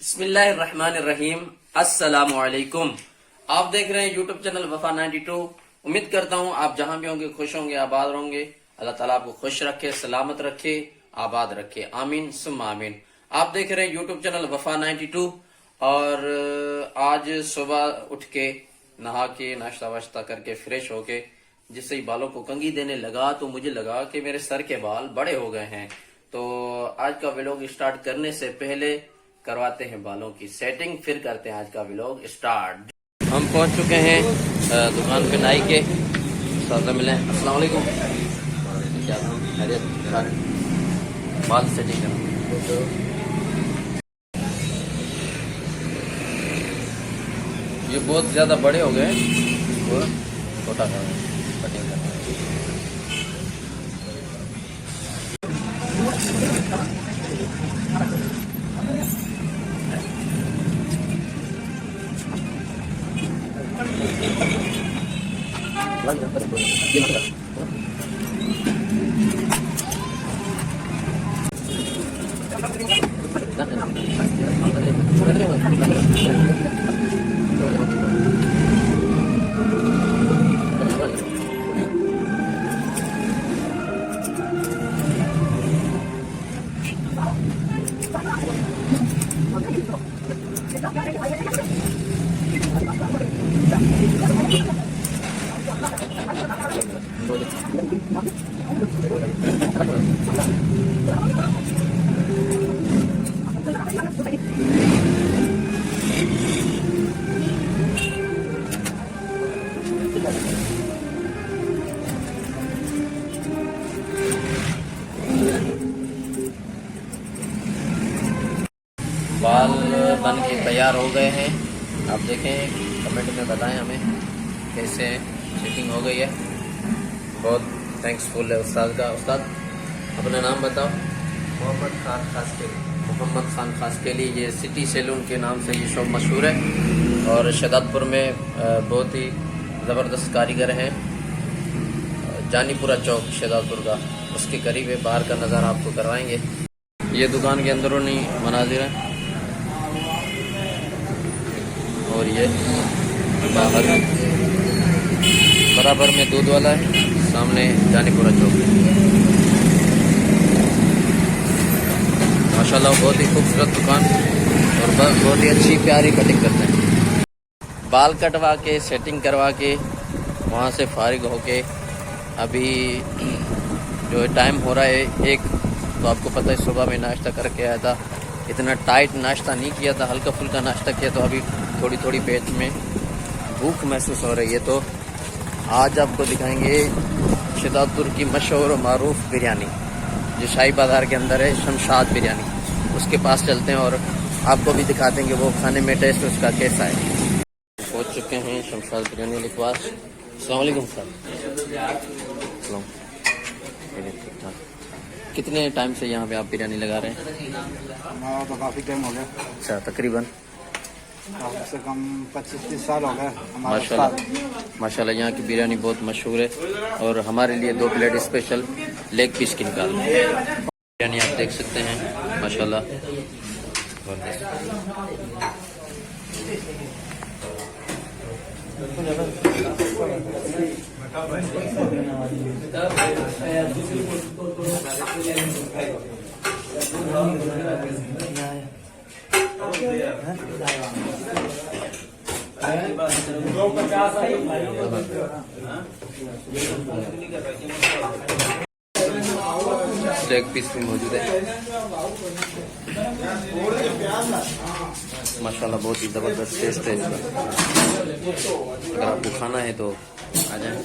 बिस्मिल्लाहिर्रहमानिर्रहीम। अस्सलामुअलैकुम। आप देख रहे हैं यूट्यूब चैनल वफा 92। उम्मीद करता हूं आप जहां भी होंगे खुश होंगे, आबाद होंगे। अल्लाह ताला आपको खुश रखे, सलामत रखे, आबाद रखे, आमीन सुम्मा आमीन। आप देख रहे हैं यूट्यूब चैनल वफा 92। और आज सुबह उठ के नहा के नाश्ता वाश्ता करके फ्रेश होके जिससे ही बालों को कंघी देने लगा तो मुझे लगा कि मेरे सर के बाल बड़े हो गए हैं। तो आज का व्लॉग स्टार्ट करने से पहले करवाते हैं बालों की सेटिंग, फिर करते हैं आज का व्लॉग स्टार्ट। हम पहुंच चुके हैं दुकान पे नाई के साथ मिले। अस्सलाम वालेकुम। क्या खैरियत? बाल सेटिंग करना। ये बहुत ज्यादा बड़े हो गए, छोटा कर कटिंग करना। बाल बन के तैयार हो गए हैं। आप देखें, कमेंट में बताएं हमें कैसे सेटिंग हो गई है। बहुत थैंक्सफुल है उस्ताद का। उस्ताद अपना नाम बताओ। मोहम्मद खान खासकेली। मोहम्मद खान खासकेली। ये सिटी सैलून के नाम से ये शॉप मशहूर है और शहजादपुर में बहुत ही ज़बरदस्त कारीगर हैं। जानीपुरा चौक शहजादपुर का, उसके करीब है। बाहर का नज़ारा आपको करवाएंगे। ये दुकान के अंदरूनी मनाजिर है और ये बाहर बराबर में दूध वाला है, सामने जानीपुरा चौक। माशाल्लाह बहुत ही खूबसूरत दुकान और बहुत ही अच्छी प्यारी कटिंग करते हैं। बाल कटवा के सेटिंग करवा के वहाँ से फारिग होके अभी जो है टाइम हो रहा है एक। तो आपको पता है सुबह में नाश्ता करके आया था। इतना टाइट नाश्ता नहीं किया था, हल्का फुल्का नाश्ता किया। तो अभी थोड़ी थोड़ी पेट में भूख महसूस हो रही है। तो आज आपको दिखाएंगे शहजादपुर की मशहूर और मारूफ बिरयानी जो शाही बाजार के अंदर है, शमशाद बिरयानी। उसके पास चलते हैं और आपको भी दिखा देंगे वो खाने में टेस्ट उसका कैसा है। पहुँच चुके हैं शमशाद बिरयानी के पास। अस्सलाम वालेकुम सर। ठीक ठाक। कितने टाइम से यहाँ पे आप बिरयानी लगा रहे हैं? हमारा तो काफ़ी टाइम हो गया। अच्छा, तकरीबन कम से कम 25-30 साल हो गए। माशाल्लाह माशाल्लाह यहाँ की बिरयानी बहुत मशहूर है। और हमारे लिए 2 प्लेट स्पेशल लेग पीस की निकाल बिरयानी आप देख सकते हैं। माशाल्लाह लेग पीस भी मौजूद है। माशाल्लाह बहुत ही ज़बरदस्त टेस्ट है इसका। अगर आपको खाना है तो आ जाए।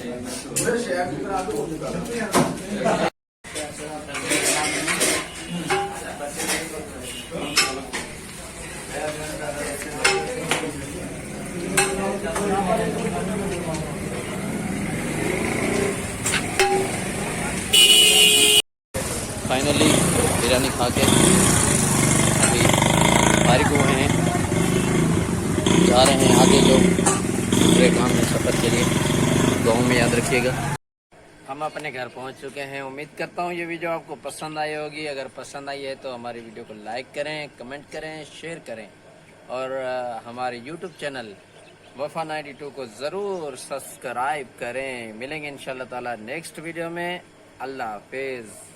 फाइनली बिरयानी खा के अभी फारिग हुए हैं, जा रहे हैं आगे जो दूसरे काम में सफ़र के लिए। गाँव में याद रखिएगा। हम अपने घर पहुंच चुके हैं। उम्मीद करता हूं ये वीडियो आपको पसंद आई होगी। अगर पसंद आई है तो हमारी वीडियो को लाइक करें, कमेंट करें, शेयर करें। और हमारे यूट्यूब चैनल वफा 92 को ज़रूर सब्सक्राइब करें। मिलेंगे इंशाल्लाह ताला नेक्स्ट वीडियो में। अल्लाह हाफिज़।